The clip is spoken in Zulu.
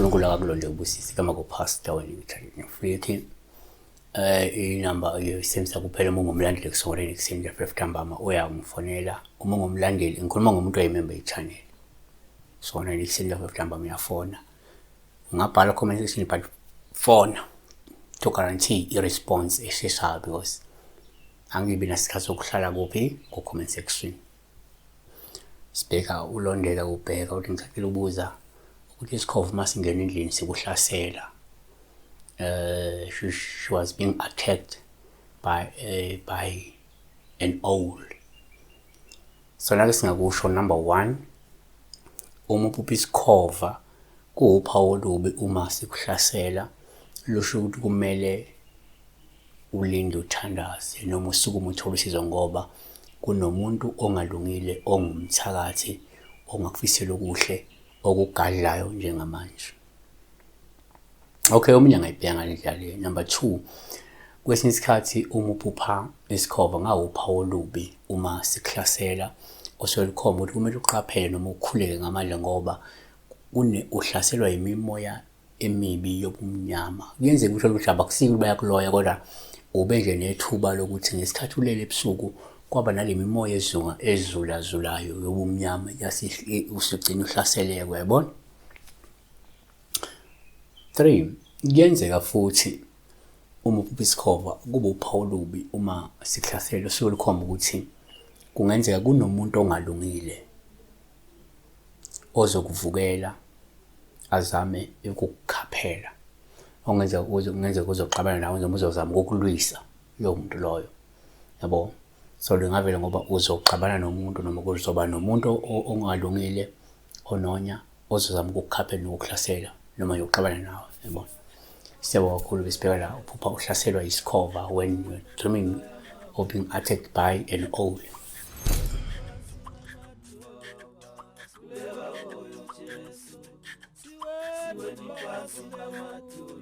uNkulunkulu akakulonde ubusisi kama kupastor wena futhi inamba yesenzisa kuphela uma ungumlandeli kusongeleni kuseni nje ntambama uyangifonela uma ungumlandeli ngikhuluma ngomuntu oyimember ye-channel songeleni kuseni nje ntambama uyafona ungabhala comment section but phone to guarantee i-response esheshayo because angibi nasikhathi sokuhlala kuphi ku-comment section. Sibheka ulondeka ubheka ukuthi ngicela ubuza ukuthi isikhova masingena endlini sikuhlasela. She was being attacked by an owl. So nake singakusho number 1 uma uphupha isikhova kuwuphawu olubi uma sikuhlasela lusho ukuthi kumele ulinde uthandaze noma usukume uthole usizo ngoba kunomuntu ongalungile ongumthakathi ongakufisela okuhle okugadlayo njengamanje. Okay, omunye ngayibheka ngalendlela. Number 2, kwesinye isikhathi uma uphupha isikhova ngawuphawu olubi uma sikuhlasela oselikhomba ukuthi kumele uqaphele noma ukhuleke ngamandla ngoba uhlaselwa imimoya emibi yobumnyama. Kuyenzeka ukuthi uhlaba kusiki bayakuloya kodwa ube nje nethuba lokuthi ngesikhathi ulele ebusuku kwaba nalemimoya ezulazulayo yobumnyama usugcina uhlaseleke uyabona. 3, kuyenzeka futhi uma uphupha isikhova kube uphawu olubi uma sikuhlasela oselikhomba ukuthi kungenzeka kunomuntu ongalungile ozokuvukela azame ukukukhaphela ongenzeka uzoxabana nawe noma uzozama ukulwisa lo muntu loyo yabo. So lingavela ngoba uzoxabana nomuntu noma kuzoba nomuntu ongalungile ononya ozozama ukukukhaphela nokuhlasela noma yokuxabana nawe yabo. Siyabonga kakhulu besibheka la uphupha uhlaselwa isikhova when you're dreaming of being attacked by an owl. Siwe ni pansi na matuyo